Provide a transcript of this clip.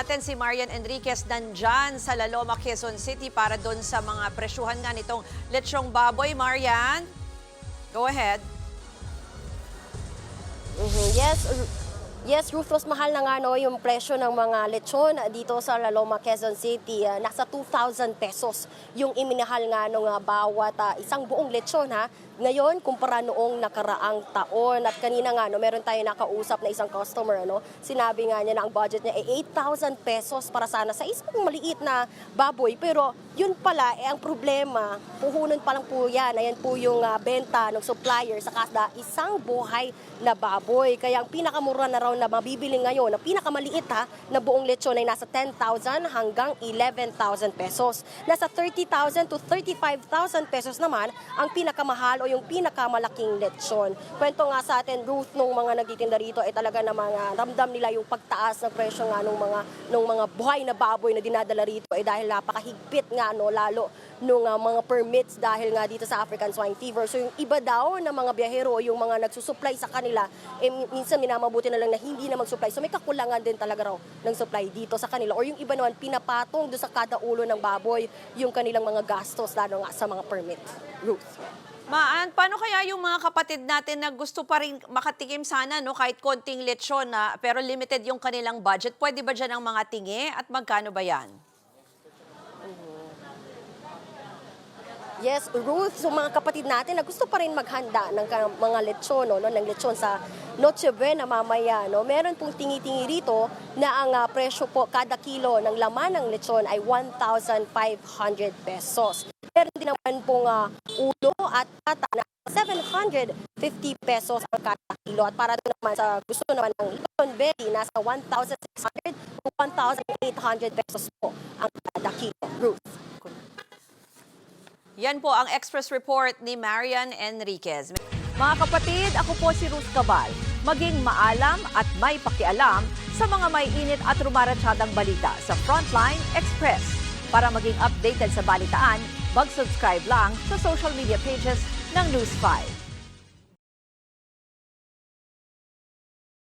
natin si Marian Enriquez nandyan sa Laloma, Quezon City para doon sa mga presyuhan nga nitong lechong baboy. Marian, go ahead. Yes, Ruth, mahal na nga no, yung presyo ng mga lechon dito sa Laloma, Quezon City. Nasa 2,000 pesos yung iminahal nga no, bawat isang buong lechon ha. Ngayon, kumpara noong nakaraang taon. At kanina nga, no, meron tayo nakausap na isang customer. No, sinabi nga niya na ang budget niya ay 8,000 pesos para sana sa isang maliit na baboy. Pero yun pala, ang problema, puhunan pa lang po yan. Ayan po yung benta ng supplier sa kada isang buhay na baboy. Kaya ang pinakamura na raw na mabibili ngayon, ang pinakamaliit na buong lechon ay nasa 10,000 hanggang 11,000 pesos. Nasa 30,000 to 35,000 pesos naman ang pinakamahal o yung pinakamalaking lechon. Kwento nga sa atin, Ruth, nung mga nagtitinda rito ay talaga namang ramdam nila yung pagtaas ng presyo nga nung mga buhay na baboy na dinadala rito ay dahil napakahigpit nga no, lalo nung mga permits dahil nga dito sa African Swine Fever. So yung iba daw na mga biyahero o yung mga nagsusupply sa kanila, minsan minamabuti na lang na hindi na mag-supply. So may kakulangan din talaga raw ng supply dito sa kanila. Or yung iba naman pinapatong doon sa kada ulo ng baboy yung kanilang mga gastos lalo nga sa mga permit. Ruth. Maan, paano kaya yung mga kapatid natin na gusto pa rin makatikim sana, no, kahit konting lechon na, pero limited yung kanilang budget? Pwede ba dyan ang mga tingi at magkano ba yan? Yes, Ruth, so mga kapatid natin na gusto pa rin maghanda ng mga lechon, no, ng lechon sa Noche Buena mamaya. No? Meron pong tingi-tingi rito na ang presyo po kada kilo ng laman ng lechon ay 1,500 pesos. Meron din naman pong ulo at tata na 750 pesos ang kada kilo. At para naman sa gusto naman ng lechon belly, nasa 1,600 to 1,800 pesos po ang kada kilo. Ruth. Yan po ang Express Report ni Marian Enriquez. Mga kapatid, ako po si Ruth Cabal. Maging maalam at may pakialam sa mga may init at rumaratsadang balita sa Frontline Express. Para maging updated sa balitaan, mag-subscribe lang sa social media pages ng News 5.